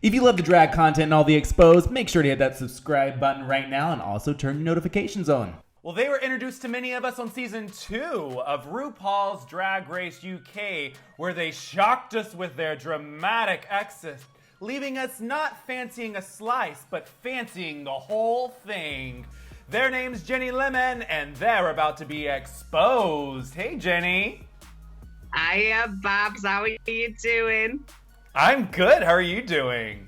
If you love the drag content and all the exposed, make sure to hit that subscribe button right now and also turn your notifications on. Well, they were introduced to many of us on season 2 of RuPaul's Drag Race UK, where they shocked us with their dramatic exit, leaving us not fancying a slice, but fancying the whole thing. Their name's Ginny Lemon, and they're about to be exposed. Hey, Jenny. Hiya, Babs. How are you doing? I'm good. How are you doing?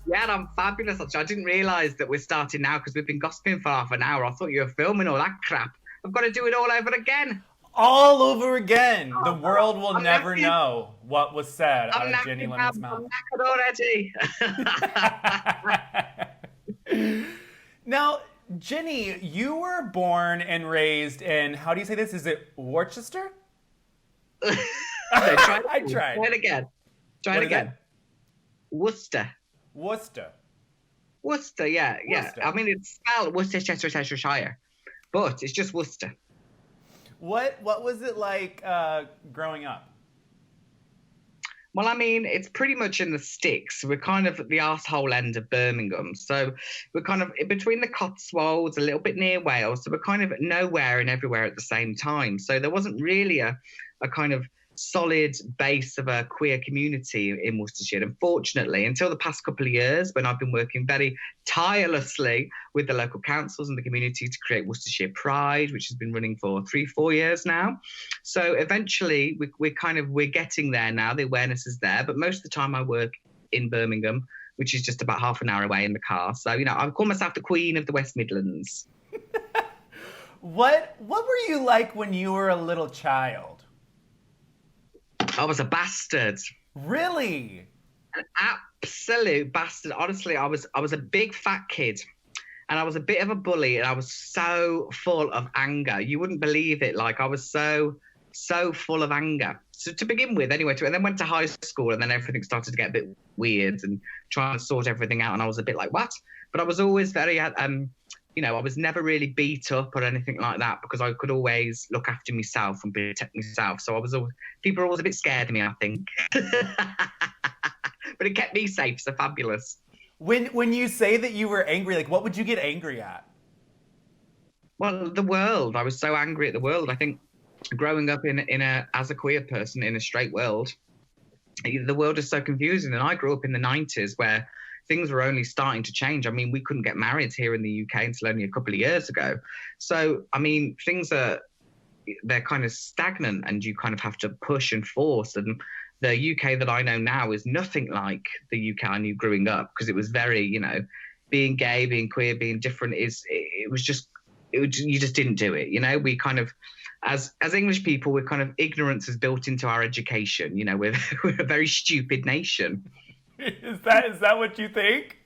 Yeah, I'm fabulous. I didn't realise that we're starting now because we've been gossiping for half an hour. I thought you were filming all that crap. I've got to do it all over again. All over again. The world will never know what was said out of Ginny Lemon's mouth. I'm knackered already. Now, Ginny, you were born and raised in, how do you say this? Is it Worcester? I tried. Try it again. Try it again. Worcester. Worcester, yeah. Worcester. I mean, it's spelled Worcestershire, but it's just Worcester. What was it like growing up? Well, I mean, it's pretty much in the sticks. We're kind of at the arsehole end of Birmingham. So we're kind of in between the Cotswolds, a little bit near Wales. So we're kind of nowhere and everywhere at the same time. So there wasn't really a kind of solid base of a queer community in Worcestershire. Unfortunately, until the past couple of years, when I've been working very tirelessly with the local councils and the community to create Worcestershire Pride, which has been running for 3-4 years now. So eventually we're getting there now. The awareness is there, but most of the time I work in Birmingham, which is just about half an hour away in the car. So, I call myself the Queen of the West Midlands. What were you like when you were a little child? I was a bastard. Really? An absolute bastard. Honestly, I was a big fat kid and I was a bit of a bully and I was so full of anger. You wouldn't believe it. Like I was so full of anger. So to begin with, anyway, and then went to high school and then everything started to get a bit weird and trying to sort everything out. And I was a bit like, what? But I was always very, I was never really beat up or anything like that because I could always look after myself and protect myself. So people were always a bit scared of me, I think. But it kept me safe, so fabulous. When you say that you were angry, like what would you get angry at? Well, the world. I was so angry at the world. I think growing up as a queer person in a straight world, the world is so confusing. And I grew up in the 90s where things were only starting to change. I mean, we couldn't get married here in the UK until only a couple of years ago. So, I mean, they're kind of stagnant and you kind of have to push and force. And the UK that I know now is nothing like the UK I knew growing up because it was very, being gay, being queer, being different you just didn't do it. We kind of, as English people, we're kind of ignorance is built into our education. We're a very stupid nation. Is that what you think?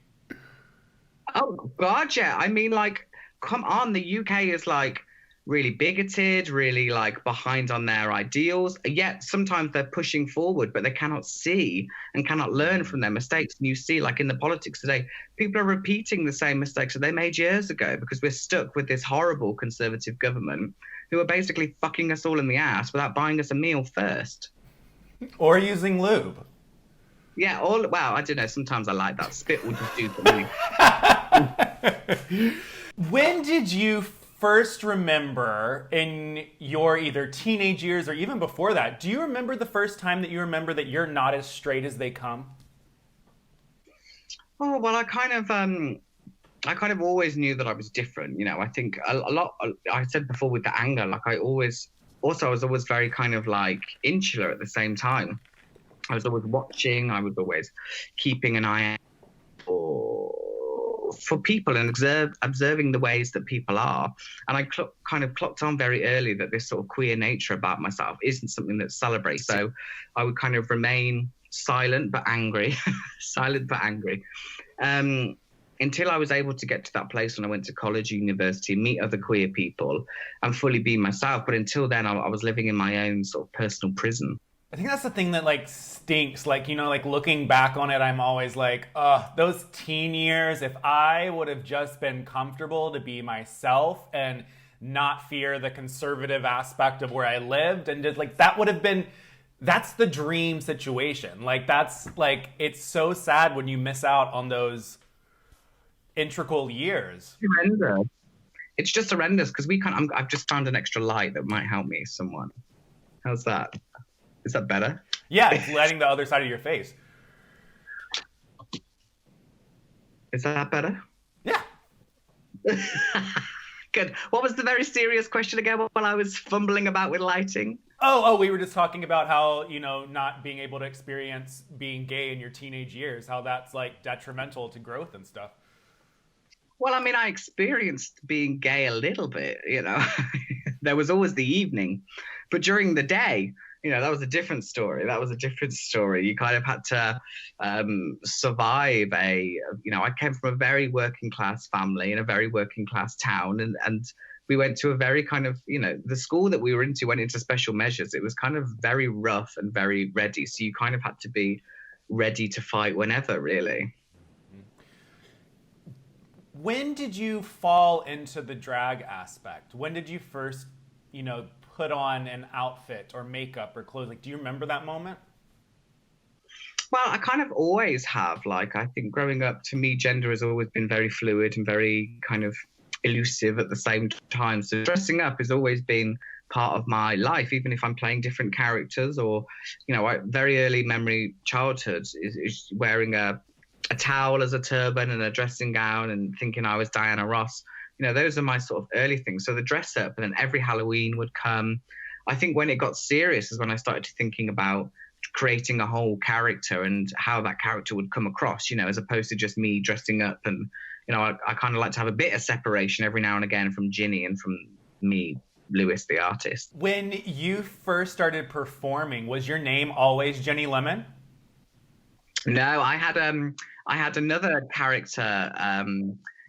Oh, God, yeah. I mean, like, come on. The UK is, like, really bigoted, really, like, behind on their ideals. Yet sometimes they're pushing forward, but they cannot see and cannot learn from their mistakes. And you see, like, in the politics today, people are repeating the same mistakes that they made years ago because we're stuck with this horrible conservative government who are basically fucking us all in the ass without buying us a meal first. Or using lube. Yeah, I don't know. Sometimes I like that. Spit will just do for me. When did you first remember in your either teenage years or even before that, do you remember the first time that you remember that you're not as straight as they come? Oh, well, I kind of always knew that I was different. I think a lot, I said before with the anger, like I was always very kind of like insular at the same time. I was always watching. I was always keeping an eye out for people and observing the ways that people are. And I kind of clocked on very early that this sort of queer nature about myself isn't something that's celebrated. So I would kind of remain silent but angry, until I was able to get to that place when I went to college, university, meet other queer people and fully be myself. But until then, I was living in my own sort of personal prison. I think that's the thing that like stinks. Like, like looking back on it, I'm always like, those teen years, if I would have just been comfortable to be myself and not fear the conservative aspect of where I lived and just like, that would have been That's the dream situation. Like, that's like, it's so sad when you miss out on those integral years. Horrendous. It's just horrendous because we can't. I've just found an extra light that might help me. Someone, how's that? Is that better? Yeah, it's lighting the other side of your face. Is that better? Yeah. Good. What was the very serious question again while I was fumbling about with lighting? Oh, we were just talking about how, not being able to experience being gay in your teenage years, how that's like detrimental to growth and stuff. Well, I mean, I experienced being gay a little bit, There was always the evening. But during the day, that was a different story. You kind of had to survive I came from a very working class family in a very working class town. And we went to a very kind of, the school that we were into went into special measures. It was kind of very rough and very ready. So you kind of had to be ready to fight whenever, really. When did you fall into the drag aspect? When did you first, put on an outfit or makeup or clothes? Like, do you remember that moment? Well, I kind of always have. Like, I think growing up, to me, gender has always been very fluid and very kind of elusive at the same time. So dressing up has always been part of my life, even if I'm playing different characters or, very early memory childhood is wearing a towel as a turban and a dressing gown and thinking I was Diana Ross. Those are my sort of early things. So the dress up, and then every Halloween would come. I think when it got serious is when I started thinking about creating a whole character and how that character would come across, as opposed to just me dressing up. And, I kind of like to have a bit of separation every now and again from Ginny and from me, Lewis, the artist. When you first started performing, was your name always Ginny Lemon? No, I had another character.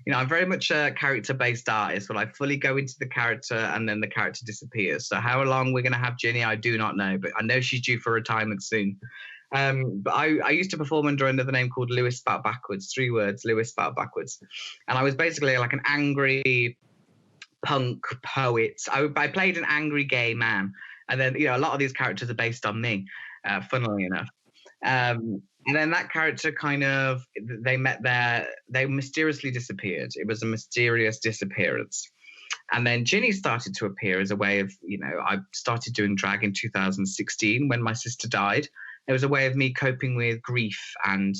I'm very much a character-based artist. Well, I fully go into the character and then the character disappears. So how long we're going to have Ginny, I do not know, but I know she's due for retirement soon. But I used to perform under another name called Lewis Spout Backwards, 3 words, Lewis Spout Backwards. And I was basically like an angry punk poet. I played an angry gay man. And then, a lot of these characters are based on me, funnily enough. And then that character they mysteriously disappeared. It was a mysterious disappearance. And then Ginny started to appear as a way of, I started doing drag in 2016 when my sister died. It was a way of me coping with grief, and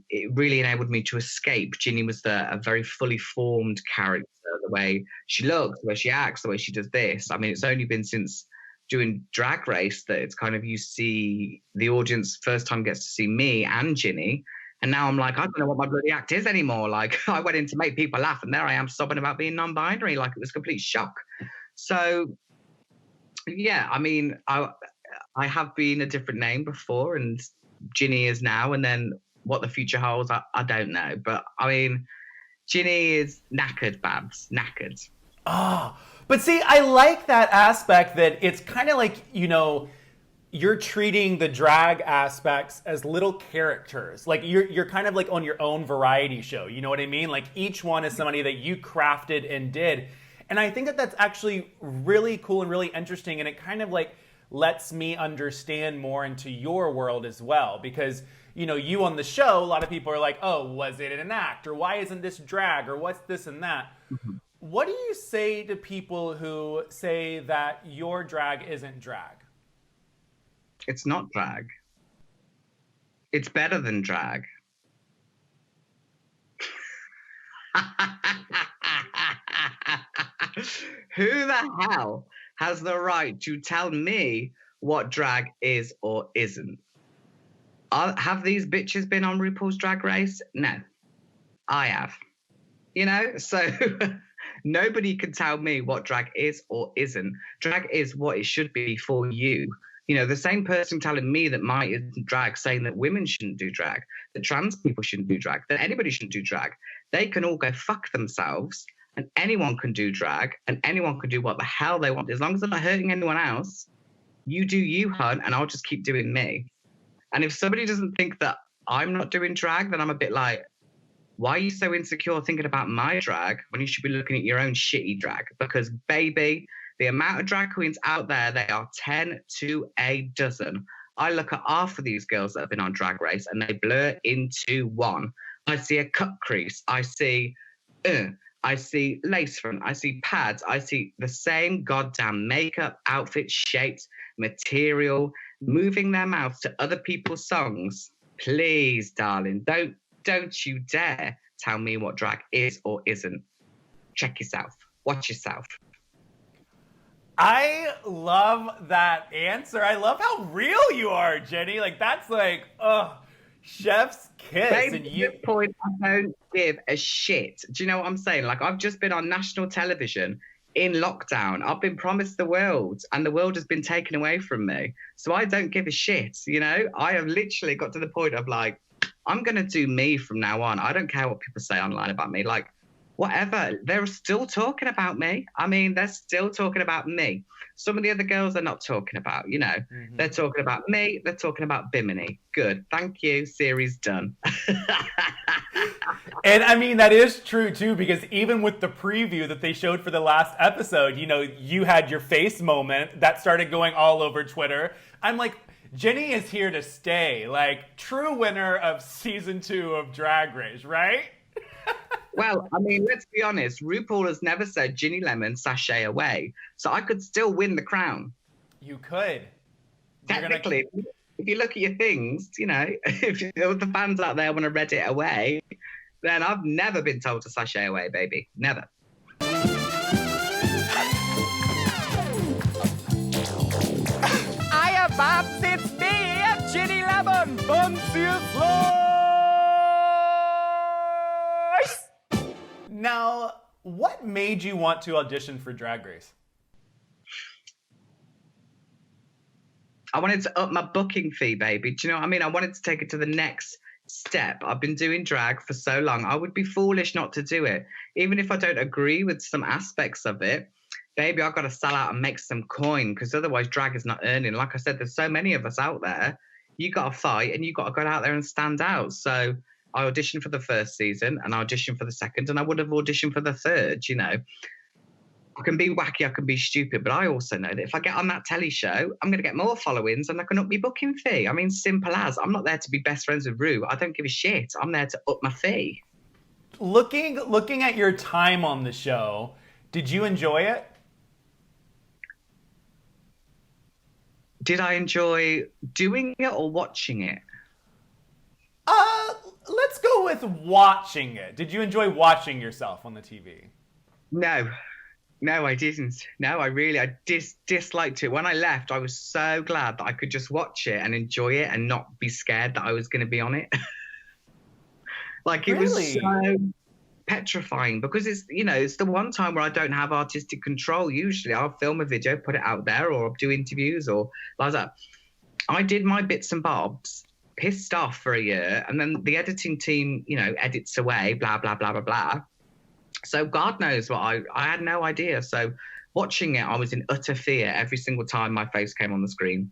it really enabled me to escape. Ginny was a very fully formed character, the way she looks, the way she acts, the way she does this. I mean, it's only been since doing Drag Race that it's kind of, you see the audience first time gets to see me and Ginny, and now I'm like, I don't know what my bloody act is anymore. Like, I went in to make people laugh and there I am sobbing about being non-binary. Like, it was a complete shock. So yeah, I mean, I have been a different name before, and Ginny is now, and then what the future holds, I don't know. But I mean, Ginny is knackered, Babs, knackered. Oh, but see, I like that aspect that it's kind of like, you're treating the drag aspects as little characters. Like you're kind of like on your own variety show. You know what I mean? Like each one is somebody that you crafted and did. And I think that that's actually really cool and really interesting. And it kind of like lets me understand more into your world as well. Because, you on the show, a lot of people are like, oh, was it an act? Or why isn't this drag? Or what's this and that? Mm-hmm. What do you say to people who say that your drag isn't drag? It's not drag. It's better than drag. Who the hell has the right to tell me what drag is or isn't? Have these bitches been on RuPaul's Drag Race? No, I have. So nobody can tell me what drag is or isn't. Drag is what it should be for you. The same person telling me that my isn't drag, saying that women shouldn't do drag, that trans people shouldn't do drag, that anybody shouldn't do drag. They can all go fuck themselves, and anyone can do drag, and anyone can do what the hell they want. As long as they're not hurting anyone else, you do you, hun, and I'll just keep doing me. And if somebody doesn't think that I'm not doing drag, then I'm a bit like, why are you so insecure thinking about my drag when you should be looking at your own shitty drag? Because, baby, The amount of drag queens out there, they are 10 to a dozen. I look at half of these girls that have been on Drag Race and they blur into one. I see a cut crease. I see lace front. I see pads. I see the same goddamn makeup, outfit, shapes, material, moving their mouth to other people's songs. Please, darling, don't you dare tell me what drag is or isn't. Check yourself. Watch yourself. I love that answer. I love how real you are, Jenny. Like, that's like, chef's kiss. Baby, and you... at this point, I don't give a shit. Do you know what I'm saying? Like, I've just been on national television in lockdown. I've been promised the world, and the world has been taken away from me. So I don't give a shit, you know? I have literally got to the point of, like, I'm going to do me from now on. I don't care what people say online about me. Like, whatever. They're still talking about me. I mean, they're still talking about me. Some of the other girls are not talking about, you know. Mm-hmm. They're talking about me. They're talking about Bimini. Good. Thank you. Series done. And I mean, that is true too, because even with the preview that they showed for the last episode, you know, you had your face moment that started going all over Twitter. I'm like, Jenny is here to stay. Like, true winner of season 2 of Drag Race, right? Well, I mean, let's be honest. RuPaul has never said Ginny Lemon sashay away. So I could still win the crown. You could. Technically, if you look at your things, you know, if the fans out there want to read it away, then I've never been told to sashay away, baby. Never. Hiya, Babs, it's me, Ginny Lemon, Monsieur Slice! Now, what made you want to audition for Drag Race? I wanted to up my booking fee, baby. Do you know what I mean? I wanted to take it to the next step. I've been doing drag for so long. I would be foolish not to do it. Even if I don't agree with some aspects of it, baby, I've got to sell out and make some coin, because otherwise drag is not earning. Like I said, there's so many of us out there. You got to fight and you got to go out there and stand out. So I auditioned for the first season and I auditioned for the second, and I would have auditioned for the third, you know. I can be wacky, I can be stupid, but I also know that if I get on that telly show, I'm going to get more followings and I can up my booking fee. I mean, simple as. I'm not there to be best friends with Rue. I don't give a shit. I'm there to up my fee. Looking at your time on the show, did you enjoy it? Did I enjoy doing it or watching it? Let's go with watching it. Did you enjoy watching yourself on the TV? No, I didn't. No, I disliked it. When I left, I was so glad that I could just watch it and enjoy it and not be scared that I was going to be on it. Like, it was so petrifying, because it's, you know, it's the one time where I don't have artistic control. Usually I'll film a video, put it out there, or I'll do interviews or like that. I did my bits and bobs, pissed off for a year, and then the editing team, you know, edits away, blah, blah, blah, blah, blah. So God knows what I had no idea. So watching it, I was in utter fear every single time my face came on the screen.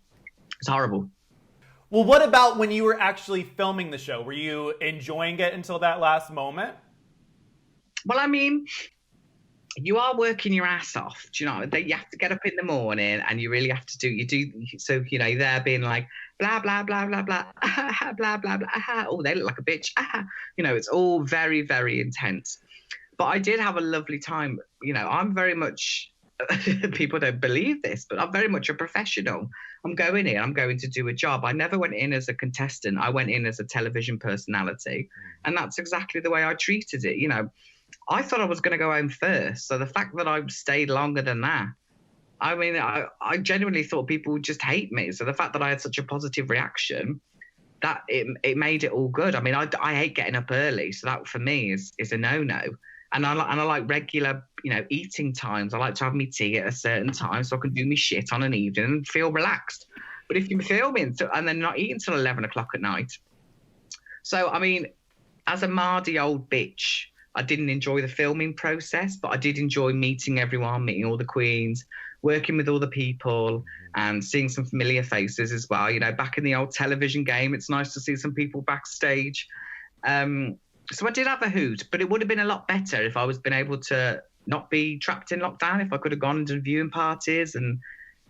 It's horrible. Well, what about when you were actually filming the show? Were you enjoying it until that last moment? Well, I mean, you are working your ass off. Do you know? You have to get up in the morning and you really have to do. So, you know, you're there being like, blah, blah, blah, blah, blah, blah, blah, blah. Oh, they look like a bitch. You know, it's all very, very intense. But I did have a lovely time. You know, I'm very much, people don't believe this, but I'm very much a professional. I'm going in, I'm going to do a job. I never went in as a contestant. I went in as a television personality. And that's exactly the way I treated it. You know, I thought I was going to go home first. So the fact that I stayed longer than that, I mean, I genuinely thought people would just hate me. So the fact that I had such a positive reaction, that it made it all good. I mean, I hate getting up early. So that for me is a no-no. And I like regular, you know, eating times. I like to have my tea at a certain time so I can do my shit on an evening and feel relaxed. But if you're filming and then not eating till 11 o'clock at night. So, I mean, as a mardy old bitch, I didn't enjoy the filming process, but I did enjoy meeting everyone, meeting all the queens, working with all the people and seeing some familiar faces as well. You know, back in the old television game, it's nice to see some people backstage. So I did have a hoot, but it would have been a lot better if I was been able to not be trapped in lockdown. If I could have gone to viewing parties and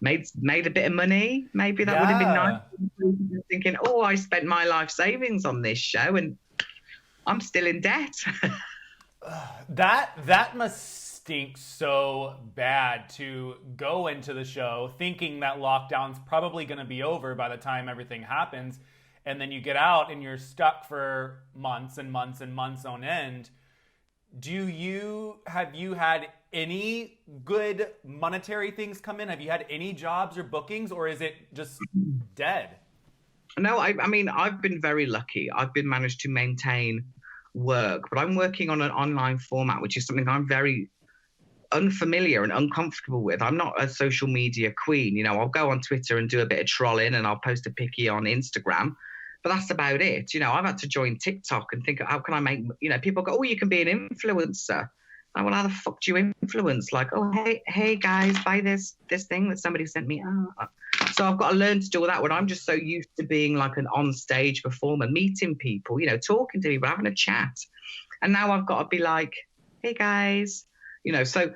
made a bit of money, maybe that would have been nice. Thinking, oh, I spent my life savings on this show and I'm still in debt. That must stink so bad to go into the show thinking that lockdown's probably going to be over by the time everything happens, and then you get out and you're stuck for months and months and months on end. Have you had any good monetary things come in? Have you had any jobs or bookings, or is it just dead? No, I mean, I've been very lucky. I've been managed to maintain work, but I'm working on an online format, which is something I'm very unfamiliar and uncomfortable with. I'm not a social media queen. You know, I'll go on Twitter and do a bit of trolling and I'll post a picky on Instagram, but that's about it. You know, I've had to join TikTok and think, how can I make, you know, people go, oh, you can be an influencer. Well, how the fuck do you influence? Like, oh, hey guys, buy this thing that somebody sent me. Oh. So I've got to learn to do all that when I'm just so used to being like an on-stage performer, meeting people, you know, talking to people, having a chat. And now I've got to be like, hey guys, you know, so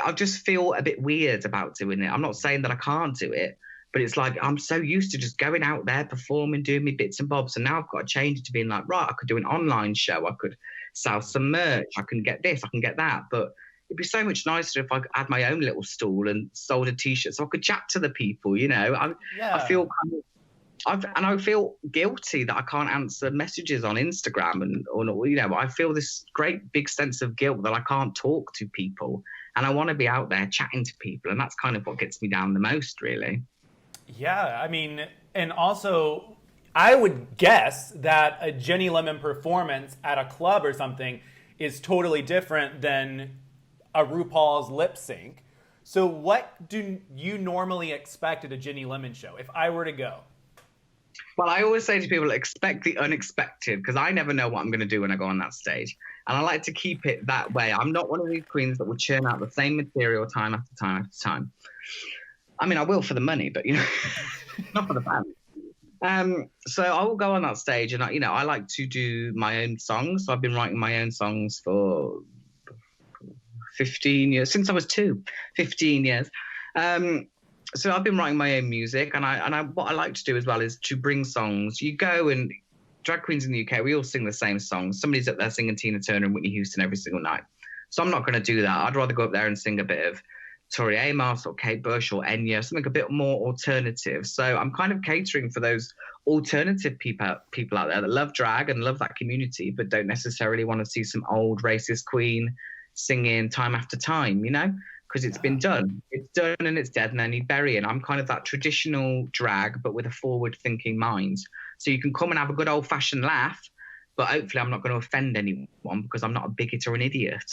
I just feel a bit weird about doing it. I'm not saying that I can't do it, but it's like I'm so used to just going out there, performing, doing me bits and bobs. And now I've got to change it to being like, right, I could do an online show. I could sell some merch. I can get this, I can get that. But it'd be so much nicer if I had my own little stall and sold a T-shirt so I could chat to the people, you know. I feel I feel guilty that I can't answer messages on Instagram or you know, I feel this great big sense of guilt that I can't talk to people, and I want to be out there chatting to people, and that's kind of what gets me down the most, really. Yeah, I mean, and also I would guess that a Ginny Lemon performance at a club or something is totally different than a RuPaul's lip sync. So what do you normally expect at a Ginny Lemon show if I were to go? Well, I always say to people, expect the unexpected, because I never know what I'm going to do when I go on that stage. And I like to keep it that way. I'm not one of these queens that will churn out the same material time after time after time. I mean, I will for the money, but, you know, not for the fans. So I will go on that stage and, you know, I like to do my own songs. So I've been writing my own songs for 15 years, since I was 15 years. So I've been writing my own music, and what I like to do as well is to bring songs. You go and drag queens in the UK, we all sing the same songs. Somebody's up there singing Tina Turner and Whitney Houston every single night. So I'm not going to do that. I'd rather go up there and sing a bit of Tori Amos or Kate Bush or Enya, something a bit more alternative. So I'm kind of catering for those alternative people out there that love drag and love that community, but don't necessarily want to see some old racist queen singing time after time, you know? Because it's been done. It's done and it's dead, and then you bury it. I'm kind of that traditional drag, but with a forward-thinking mind. So you can come and have a good old-fashioned laugh, but hopefully I'm not going to offend anyone because I'm not a bigot or an idiot.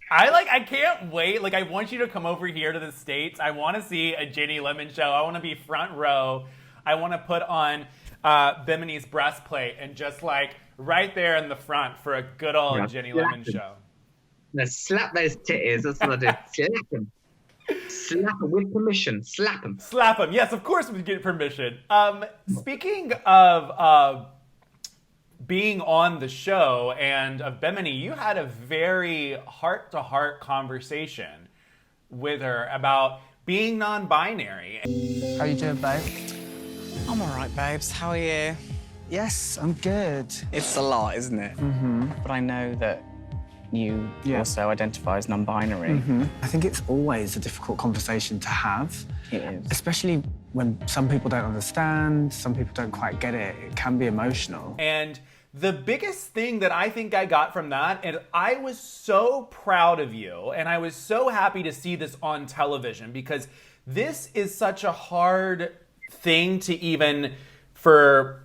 I can't wait. Like, I want you to come over here to the States. I want to see a Ginny Lemon show. I want to be front row. I want to put on Bimini's breastplate and just like right there in the front for a good old Ginny Lemon show. Now slap those titties. That's what I do. Slap them. Slap them with permission. Slap them. Slap them. Yes, of course we get permission. Speaking of being on the show and of Bimini, you had a very heart-to-heart conversation with her about being non-binary. How you doing, babe? I'm all right, babes. How are you? Yes, I'm good. It's a lot, isn't it? Mm-hmm. But I know that you also identify as non-binary. Mm-hmm. I think it's always a difficult conversation to have. It is. Especially when some people don't understand, some people don't quite get it. It can be emotional. And the biggest thing that I think I got from that, and I was so proud of you, and I was so happy to see this on television, because this is such a hard thing to even, for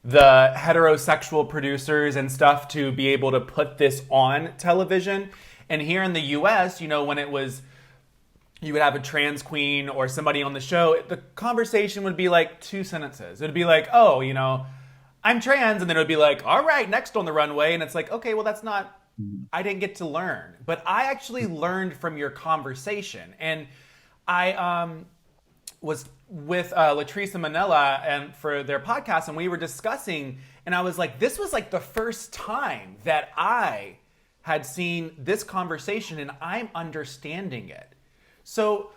the heterosexual producers and stuff to be able to put this on television. And here in the US, you know, when it was, you would have a trans queen or somebody on the show, the conversation would be like 2 sentences. It would be like, oh, you know, I'm trans. And then it would be like, all right, next on the runway. And it's like, okay, well, that's not, I didn't get to learn. But I actually learned from your conversation. And I was with Latrice and Manila and for their podcast, and we were discussing, and I was like, this was like the first time that I had seen this conversation and I'm understanding it. So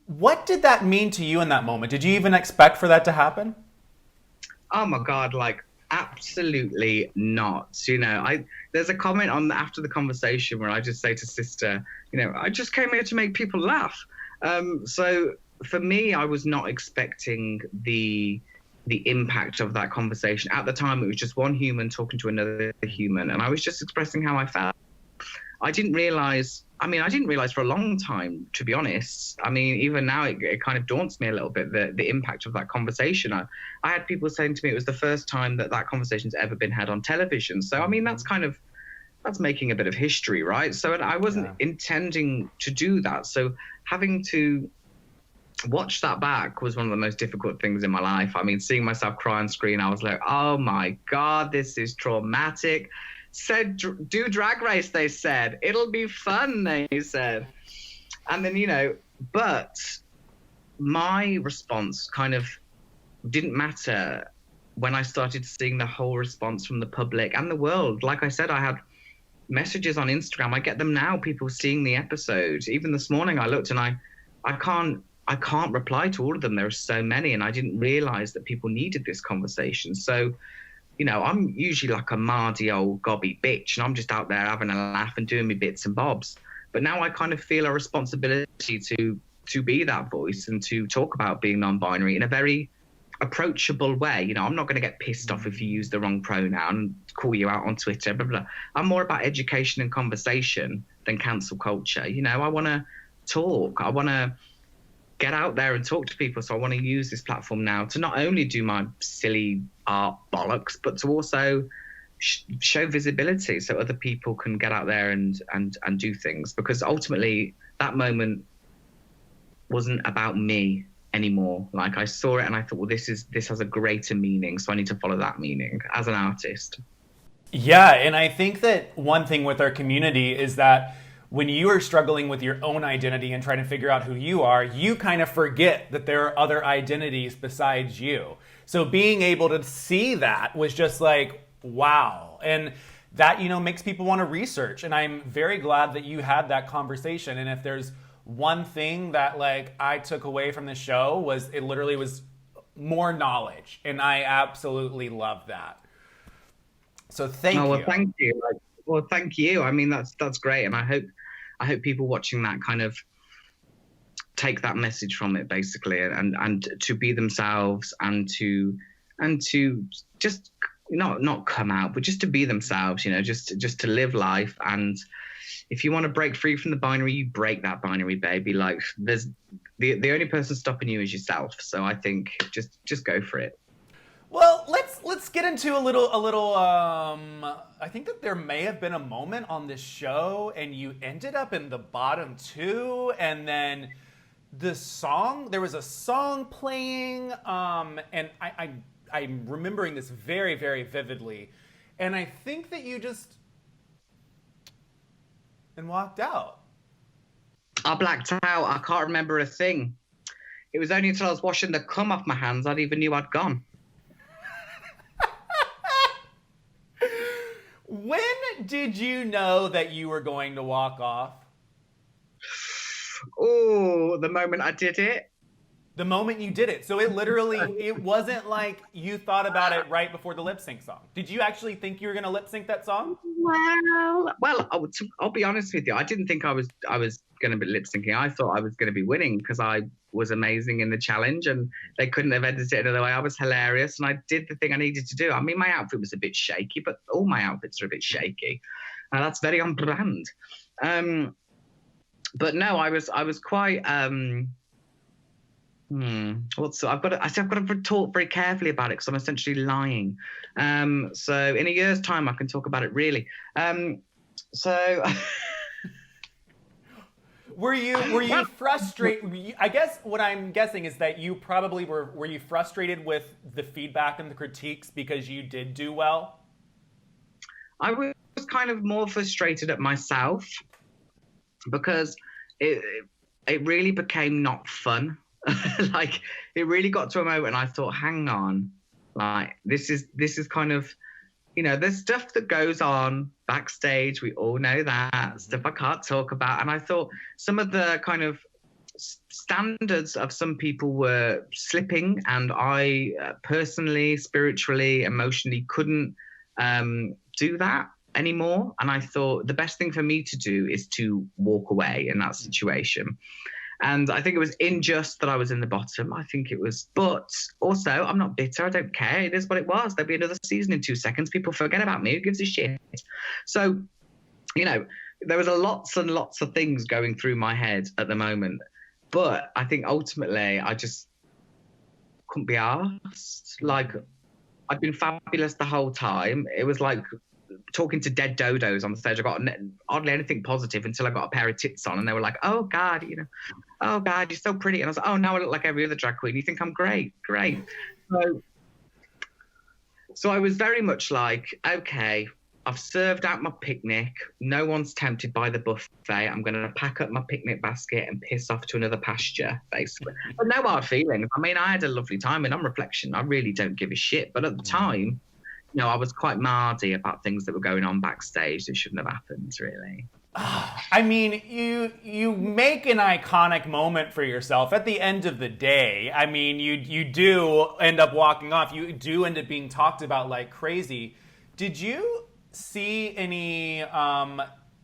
what did that mean to you in that moment? Did you even expect for that to happen? Oh my God, like absolutely not. There's a comment on after the conversation where I just say to sister, I just came here to make people laugh. So for me, I was not expecting the impact of that conversation. At the time, it was just one human talking to another human, and I was just expressing how I felt. I didn't realize for a long time, to be honest. I mean, even now, it kind of daunts me a little bit, the impact of that conversation. I had people saying to me it was the first time that conversation's ever been had on television. So, I mean, that's making a bit of history, right? So I wasn't intending to do that. So having to watch that back was one of the most difficult things in my life. I mean, seeing myself cry on screen, I was like, oh my God, this is traumatic. Said, do Drag Race, they said. It'll be fun, they said. And then, but my response kind of didn't matter when I started seeing the whole response from the public and the world. Like I said, I had messages on Instagram. I get them now, people seeing the episode. Even this morning I looked and I can't reply to all of them. There are so many, and I didn't realize that people needed this conversation. So, I'm usually like a mardy old gobby bitch, and I'm just out there having a laugh and doing my bits and bobs. But now I kind of feel a responsibility to be that voice and to talk about being non-binary in a very approachable way. I'm not going to get pissed off if you use the wrong pronoun and call you out on Twitter, blah, blah. I'm more about education and conversation than cancel culture. I want to talk. I want to get out there and talk to people. So I want to use this platform now to not only do my silly art bollocks, but to also show visibility so other people can get out there and do things. Because ultimately that moment wasn't about me anymore. Like, I saw it and I thought, well, this has a greater meaning, so I need to follow that meaning as an artist. Yeah, and I think that one thing with our community is that when you are struggling with your own identity and trying to figure out who you are, you kind of forget that there are other identities besides you. So being able to see that was just like, wow. And that, makes people want to research. And I'm very glad that you had that conversation. And if there's one thing that I took away from the show, was it literally was more knowledge. And I absolutely love that. So thank you. Well, thank you. Well, thank you. I mean, that's great. And I hope people watching that kind of take that message from it, basically, and to be themselves and to just not come out, but just to be themselves, just to live life. And if you want to break free from the binary, you break that binary, baby. Like, there's the only person stopping you is yourself. So I think just go for it. Well, let's get into a little. I think that there may have been a moment on this show, and you ended up in the bottom two, and then there was a song playing, and I'm remembering this very, very vividly, and I think that you just walked out. I blacked out. I can't remember a thing. It was only until I was washing the cum off my hands I even knew I'd gone. When did you know that you were going to walk off? Oh, the moment I did it. The moment you did it. So it wasn't like you thought about it right before the lip sync song. Did you actually think you were going to lip sync that song? Well, I'll be honest with you. I didn't think I was going to be lip syncing. I thought I was going to be winning because I was amazing in the challenge and they couldn't have edited it another way. I was hilarious and I did the thing I needed to do. I mean, my outfit was a bit shaky, but all my outfits are a bit shaky. That's very on brand. But no, I was quite. I've got to talk very carefully about it because I'm essentially lying. So in a year's time, I can talk about it really. Were you frustrated? I guess what I'm guessing is that you probably were you frustrated with the feedback and the critiques because you did do well? I was kind of more frustrated at myself because it really became not fun. Like, it really got to a moment and I thought, hang on, like this is kind of you know, there's stuff that goes on backstage. We all know that stuff I can't talk about. And I thought some of the kind of standards of some people were slipping, and I personally, spiritually, emotionally couldn't do that anymore. And I thought the best thing for me to do is to walk away in that situation. And I think it was unjust that I was in the bottom. I think it was, but also I'm not bitter. I don't care. It is what it was. There'll be another season in 2 seconds. People forget about me. Who gives a shit? So, you know, there was lots and lots of things going through my head at the moment. But I think ultimately I just couldn't be arsed. Like, I'd been fabulous the whole time. It was like talking to dead dodos on the stage. I got hardly anything positive until I got a pair of tits on, and they were like, "Oh God, you know, oh God, you're so pretty." And I was like, "Oh, now I look like every other drag queen. You think I'm great? Great." So I was very much like, okay, I've served out my picnic. No one's tempted by the buffet. I'm going to pack up my picnic basket and piss off to another pasture, basically. But no hard feelings. I mean, I had a lovely time, and on reflection, I really don't give a shit. But at the time, you know, I was quite mardy about things that were going on backstage that shouldn't have happened, really. I mean, you make an iconic moment for yourself at the end of the day. I mean, you do end up walking off. You do end up being talked about like crazy. Did you see any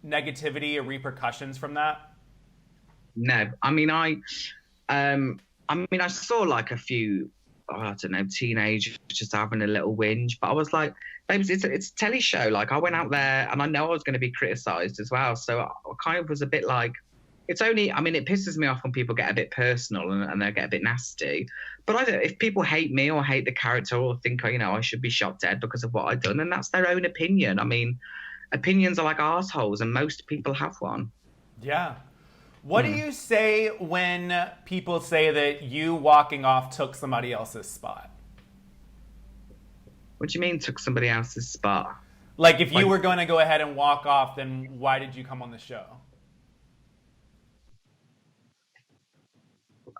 negativity or repercussions from that? No. I mean, I saw like a few, I don't know, teenagers just having a little whinge, but I was like, babes, it's a telly show. Like, I went out there and I know I was going to be criticised as well. So I kind of was a bit like, it's only, I mean, it pisses me off when people get a bit personal and they get a bit nasty. But if people hate me or hate the character or think, you know, I should be shot dead because of what I've done, then that's their own opinion. I mean, opinions are like arseholes, and most people have one. Yeah. What do you say when people say that you walking off took somebody else's spot? What do you mean took somebody else's spot? Like, if you were going to go ahead and walk off, then why did you come on the show?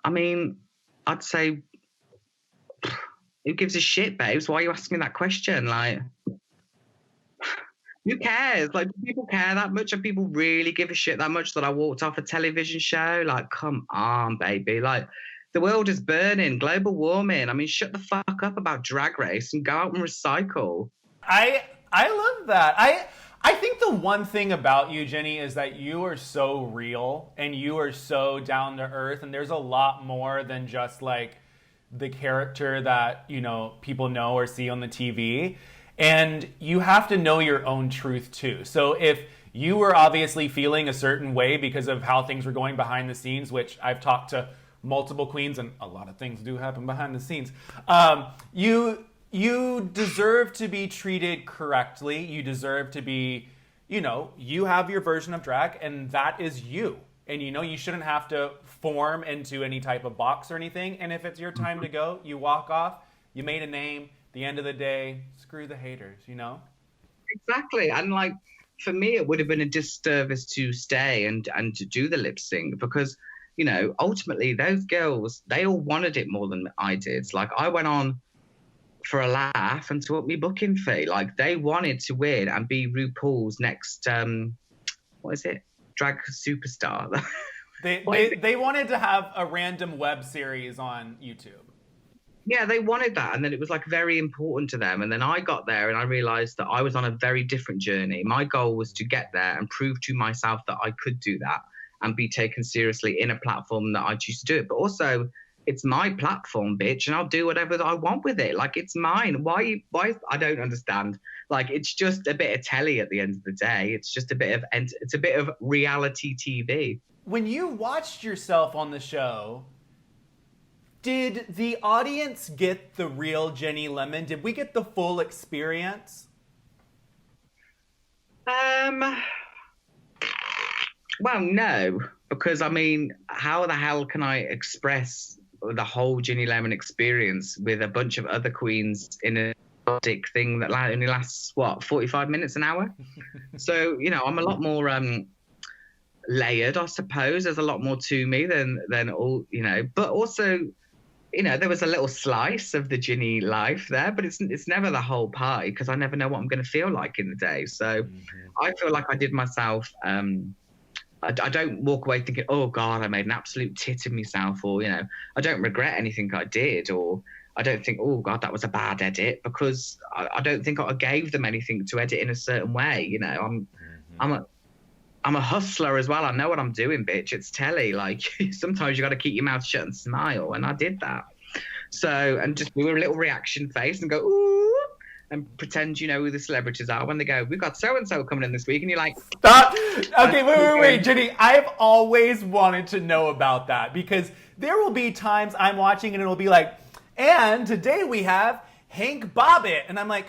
I mean, I'd say, who gives a shit, babes? Why are you asking me that question? Like, who cares? Like, do people care that much? And people really give a shit that much that I walked off a television show? Like, come on, baby. Like, the world is burning, global warming. I mean, shut the fuck up about Drag Race and go out and recycle. I love that. I think the one thing about you, Ginny, is that you are so real and you are so down to earth, and there's a lot more than just like the character that, you know, people know or see on the TV. And you have to know your own truth too. So if you were obviously feeling a certain way because of how things were going behind the scenes, which I've talked to multiple queens, and a lot of things do happen behind the scenes, you deserve to be treated correctly. You deserve to be, you know, you have your version of drag, and that is you. And, you know, you shouldn't have to form into any type of box or anything. And if it's your time to go, you walk off, you made a name. The end of the day, screw the haters, you know? Exactly. And like, for me, it would have been a disservice to stay and to do the lip sync, because, you know, ultimately those girls, they all wanted it more than I did. Like, I went on for a laugh and to up me booking fee. Like, they wanted to win and be RuPaul's next, what is it? Drag superstar. They wanted to have a random web series on YouTube. Yeah, they wanted that. And then it was like very important to them. And then I got there and I realized that I was on a very different journey. My goal was to get there and prove to myself that I could do that and be taken seriously in a platform that I choose to do it. But also, it's my platform, bitch, and I'll do whatever I want with it. Like, it's mine. Why? I don't understand. Like, it's just a bit of telly at the end of the day. It's just a bit of reality TV. When you watched yourself on the show, did the audience get the real Ginny Lemon? Did we get the full experience? Well, no, because I mean, how the hell can I express the whole Ginny Lemon experience with a bunch of other queens in a dick thing that only lasts, what, 45 minutes, an hour? So, you know, I'm a lot more layered, I suppose. There's a lot more to me than all, you know. But also, there was a little slice of the Ginny life there, but it's never the whole pie because I never know what I'm going to feel like in the day. So I feel like I did myself. I don't walk away thinking, oh God, I made an absolute tit of myself, or I don't regret anything I did, or I don't think, oh God, that was a bad edit, because I don't think I gave them anything to edit in a certain way. I'm a hustler as well. I know what I'm doing, bitch. It's telly. Like, sometimes you got to keep your mouth shut and smile. And I did that. So, and just do a little reaction face and go, ooh, and pretend you know who the celebrities are when they go, we've got so-and-so coming in this week. And you're like, stop. Okay, wait, Ginny. I've always wanted to know about that, because there will be times I'm watching and it'll be like, and today we have Hank Bobbitt. And I'm like,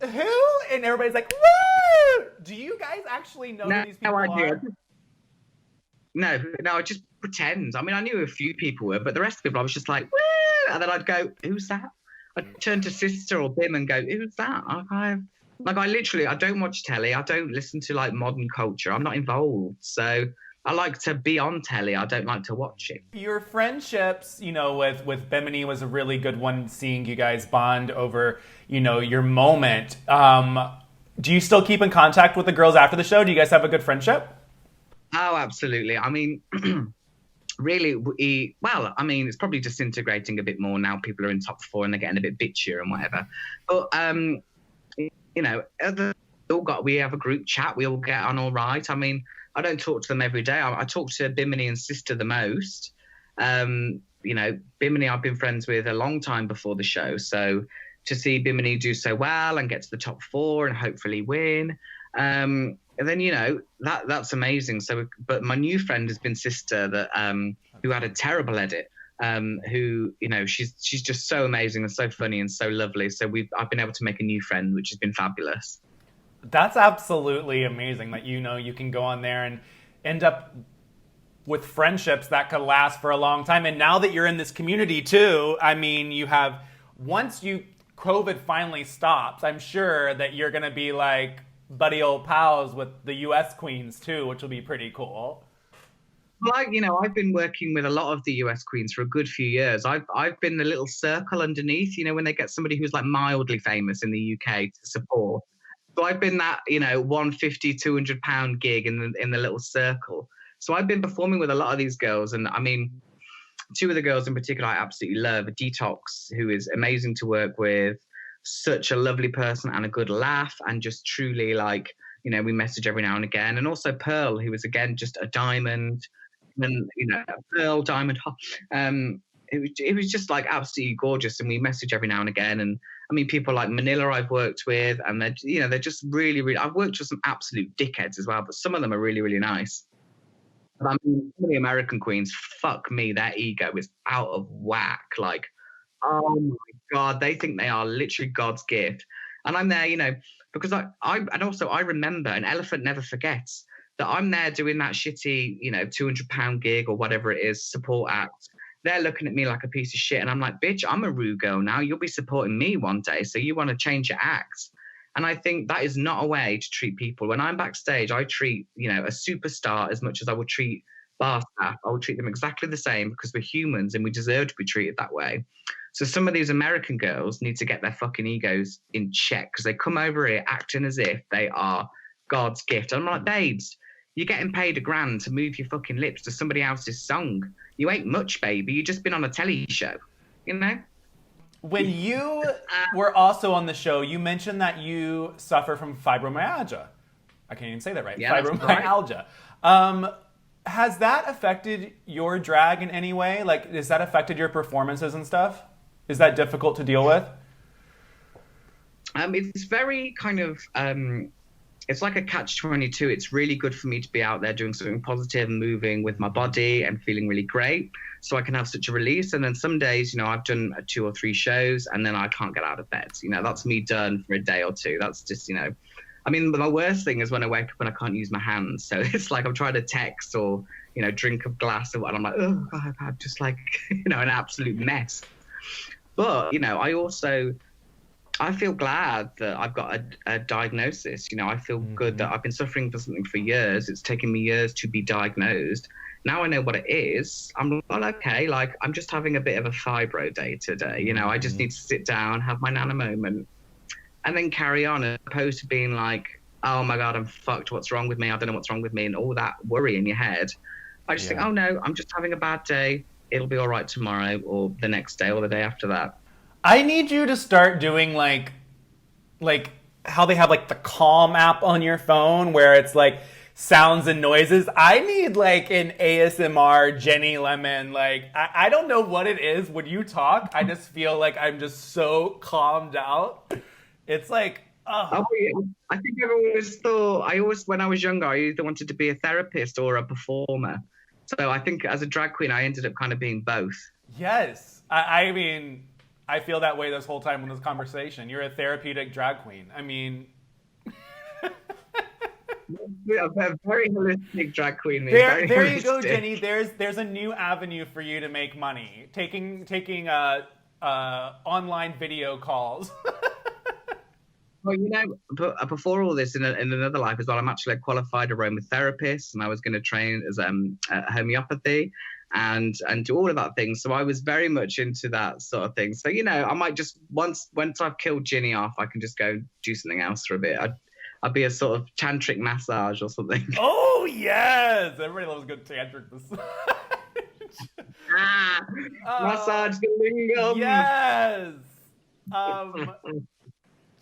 who? And everybody's like, woo! Do you guys actually know who these people are? No, I just pretend. I mean, I knew a few people were, but the rest of the people, I was just like, woo! And then I'd go, who's that? I'd turn to Sister or Bim and go, who's that? I don't watch telly. I don't listen to like modern culture. I'm not involved. So I like to be on telly. I don't like to watch it. Your friendships, with Bimini was a really good one, seeing you guys bond over, your moment. Do you still keep in contact with the girls after the show? Do you guys have a good friendship? Oh, absolutely. I mean, really, it's probably disintegrating a bit more now. People are in top 4 and they're getting a bit bitchier and whatever. But, we have a group chat. We all get on all right. I mean, I don't talk to them every day. I talk to Bimini and Sister the most. Bimini I've been friends with a long time before the show. So to see Bimini do so well and get to the top 4 and hopefully win, and then that's amazing. So, but my new friend has been Sister, that who had a terrible edit. Who she's just so amazing and so funny and so lovely. So I've been able to make a new friend, which has been fabulous. That's absolutely amazing that you can go on there and end up with friendships that could last for a long time. And now that you're in this community too, I mean, once COVID finally stops, I'm sure that you're going to be like buddy old pals with the US queens too, which will be pretty cool. Well, I've been working with a lot of the US queens for a good few years. I've been the little circle underneath, when they get somebody who's like mildly famous in the UK to support. So I've been that, 150, 200 pound gig in the little circle. So I've been performing with a lot of these girls. And I mean, 2 of the girls in particular I absolutely love. Detox, who is amazing to work with, such a lovely person and a good laugh, and just truly we message every now and again. And also Pearl, who is again just a diamond, and Pearl diamond. It was just like absolutely gorgeous, and we message every now and again. And I mean, people like Manila I've worked with, and they're just really, really. I've worked with some absolute dickheads as well, but some of them are really, really nice. But I mean, some of the American queens, fuck me, their ego is out of whack. Like, oh my God, they think they are literally God's gift. And I'm there, because I remember, an elephant never forgets, that I'm there doing that shitty, 200 pound gig or whatever it is, support act. They're looking at me like a piece of shit. And I'm like, bitch, I'm a Rue girl now. You'll be supporting me one day. So you want to change your act. And I think that is not a way to treat people. When I'm backstage, I treat, a superstar as much as I would treat bar staff. I would treat them exactly the same, because we're humans and we deserve to be treated that way. So some of these American girls need to get their fucking egos in check, because they come over here acting as if they are God's gift. I'm like, babes, you're getting paid $1,000 to move your fucking lips to somebody else's song. You ain't much, baby. You just been on a telly show, When you were also on the show, you mentioned that you suffer from fibromyalgia. I can't even say that right. Yeah, fibromyalgia. Right. Has that affected your drag in any way? Like, has that affected your performances and stuff? Is that difficult to deal with? It's very kind of... it's like a catch-22. It's really good for me to be out there doing something positive and moving with my body and feeling really great, so I can have such a release. And then some days, I've done 2 or 3 shows and then I can't get out of bed. That's me done for a day or 2. That's just, I mean, my worst thing is when I wake up and I can't use my hands. So it's like I'm trying to text or, drink a glass of water. And I'm like, oh, God, I'm just like, an absolute mess. But, I also... I feel glad that I've got a diagnosis. You know, I feel good that I've been suffering for something for years. It's taken me years to be diagnosed. Now I know what it is. I'm well, okay. Like, I'm just having a bit of a fibro day today. You know, I just need to sit down, have my nana moment, and then carry on, as opposed to being like, oh my God, I'm fucked. What's wrong with me? I don't know what's wrong with me. And all that worry in your head. I just think, oh no, I'm just having a bad day. It'll be all right tomorrow or the next day or the day after that. I need you to start doing like how they have like the Calm app on your phone where it's like sounds and noises. I need like an ASMR Ginny Lemon. Like, I don't know what it is when you talk. I just feel like I'm just so calmed out. It's like, Oh, yeah. I think when I was younger, I either wanted to be a therapist or a performer. So I think as a drag queen, I ended up kind of being both. yes. I mean, I feel that way this whole time in this conversation. You're a therapeutic drag queen. I mean, A very holistic drag queen. there you go, Ginny. There's a new avenue for you to make money. Taking online video calls. Well, you know, before all this, in another life as well, I'm actually a qualified aromatherapist, and I was going to train as homeopathy, and do all of that thing. So I was very much into that sort of thing. So, you know, I might just once I've killed Ginny off, I can just go do something else for a bit. I'd be a sort of tantric massage or something. Oh yes, everybody loves good tantric massage. Massage the lingam. Yes.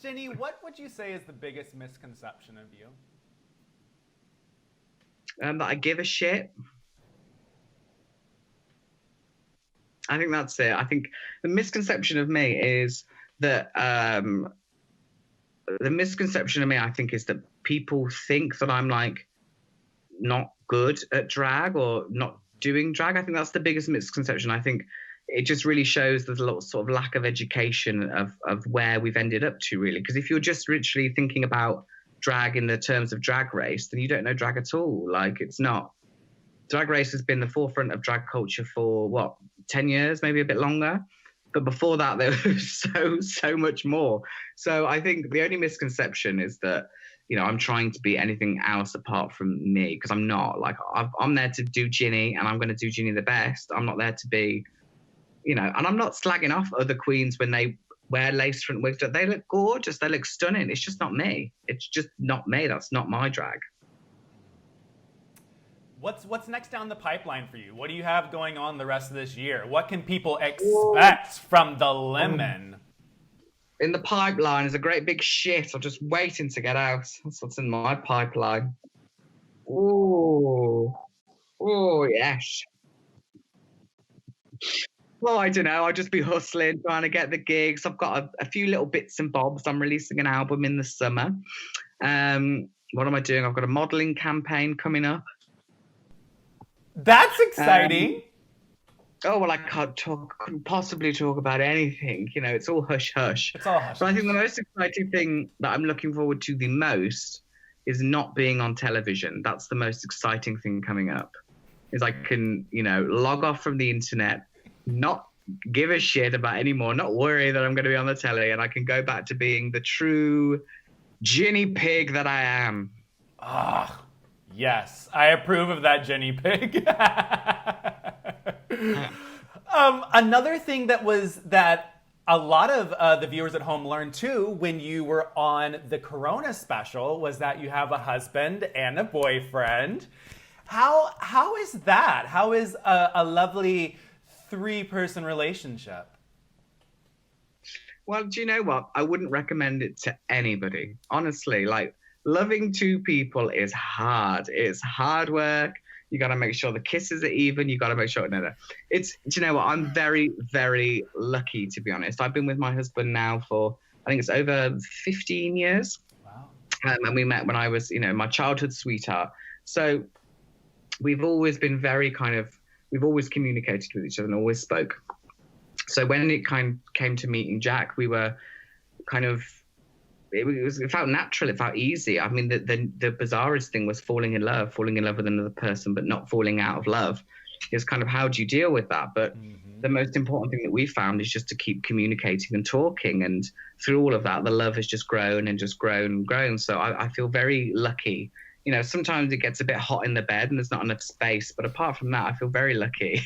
Ginny, what would you say is the biggest misconception of you? That I give a shit. I think that's it. I think the misconception of me is that I think is that people think that I'm like not good at drag or not doing drag. I think that's the biggest misconception. I think it just really shows there's a lot of sort of lack of education of where we've ended up to, really. Because if you're just literally thinking about drag in the terms of Drag Race, then you don't know drag at all. Like, it's not. Drag Race has been the forefront of drag culture for, what, 10 years, maybe a bit longer? But before that, there was so much more. So I think the only misconception is that, you know, I'm trying to be anything else apart from me, because I'm not. Like, I'm there to do Ginny, and I'm going to do Ginny the best. I'm not there to be, you know, and I'm not slagging off other queens when they wear lace front wigs. They look gorgeous. They look stunning. It's just not me. It's just not me. That's not my drag. What's next down the pipeline for you? What do you have going on the rest of this year? What can people expect from the Lemon? In the pipeline is a great big shit. I'm just waiting to get out. That's what's in my pipeline. Oh, yes. Well, I don't know. I'll just be hustling, trying to get the gigs. I've got a few little bits and bobs. I'm releasing an album in the summer. What am I doing? I've got a modelling campaign coming up. That's exciting. Well, I couldn't possibly talk about anything. You know, it's all hush hush. It's all hush. But I think the most exciting thing that I'm looking forward to the most is not being on television. That's the most exciting thing coming up. Is I can, you know, log off from the internet, not give a shit about anymore, not worry that I'm going to be on the telly, and I can go back to being the true Ginny pig that I am. Ah, yes, I approve of that Ginny pig. Another thing that a lot of the viewers at home learned too when you were on the Corona special was that you have a husband and a boyfriend. How is that? How is a lovely 3-person relationship? Well, do you know what? I wouldn't recommend it to anybody. Honestly, like, loving 2 people is hard. It's hard work. You got to make sure the kisses are even. You got to make sure. No. Do you know what? I'm very, very lucky, to be honest. I've been with my husband now for, I think it's over 15 years. Wow. And we met when I was, you know, my childhood sweetheart. So we've always been we've always communicated with each other and always spoke. So when it came to meeting Jack, we were it felt natural, it felt easy. I mean, the bizarrest thing was falling in love with another person, but not falling out of love. is kind of how do you deal with that? But the most important thing that we found is just to keep communicating and talking. And through all of that, the love has just grown and just grown and grown. So I feel very lucky. You know, sometimes it gets a bit hot in the bed and there's not enough space. But apart from that, I feel very lucky.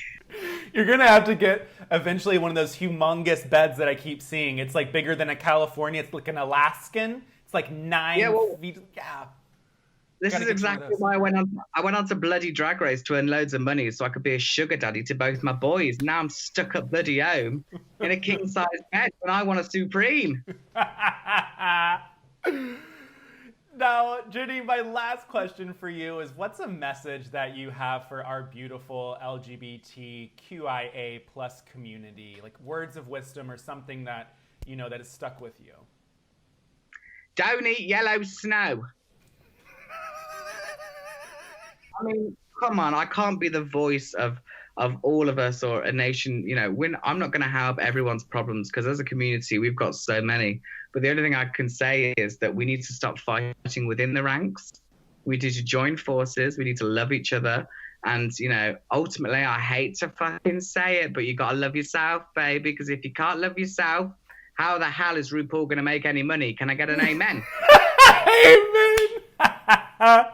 You're going to have to get eventually one of those humongous beds that I keep seeing. It's like bigger than a California. It's like an Alaskan. It's like 9 feet. Yeah. This is exactly why I went on to bloody Drag Race to earn loads of money so I could be a sugar daddy to both my boys. Now I'm stuck up bloody home in a king-size bed and I want a Supreme. Now, Ginny, my last question for you is, what's a message that you have for our beautiful LGBTQIA plus community? Like words of wisdom or something that, you know, that has stuck with you? Don't eat yellow snow. I mean, come on, I can't be the voice of all of us or a nation. You know, I'm not going to help everyone's problems because as a community, we've got so many. But the only thing I can say is that we need to stop fighting within the ranks. We need to join forces. We need to love each other. And, you know, ultimately, I hate to fucking say it, but you got to love yourself, baby, because if you can't love yourself, how the hell is RuPaul going to make any money? Can I get an amen? Amen!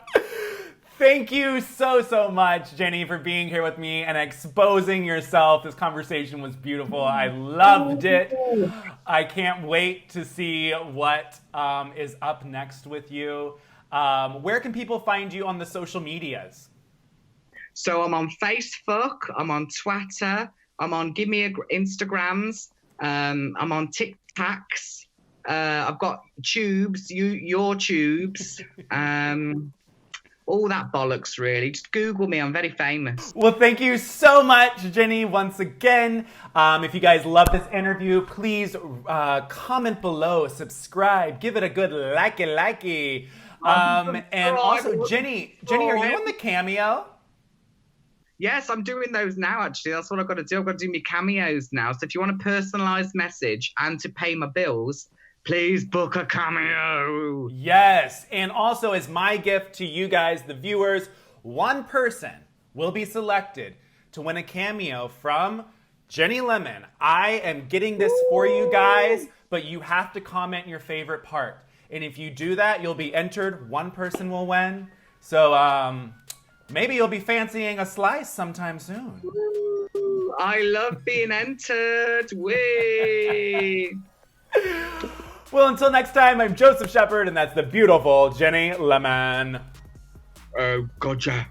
Thank you so much, Ginny, for being here with me and exposing yourself. This conversation was beautiful. I loved it. I can't wait to see what is up next with you. Where can people find you on the social medias? So I'm on Facebook, I'm on Twitter, I'm on Give Me a Instagrams, I'm on TikToks. I've got tubes, your tubes. All that bollocks, really. Just Google me. I'm very famous. Well, thank you so much, Ginny, once again. If you guys love this interview, please comment below, subscribe, give it a good likey. And also, Ginny, are you on the Cameo? Yes, I'm doing those now, actually. That's what I've got to do. I've got to do my cameos now. So if you want a personalised message and to pay my bills, please book a cameo. Yes, and also as my gift to you guys, the viewers, one person will be selected to win a cameo from Ginny Lemon. I am getting this for you guys, but you have to comment your favorite part. And if you do that, you'll be entered. One person will win. So maybe you'll be fancying a slice sometime soon. I love being entered. Whee! Well, until next time, I'm Joseph Shepard, and that's the beautiful Ginny Lemon. Oh, gotcha.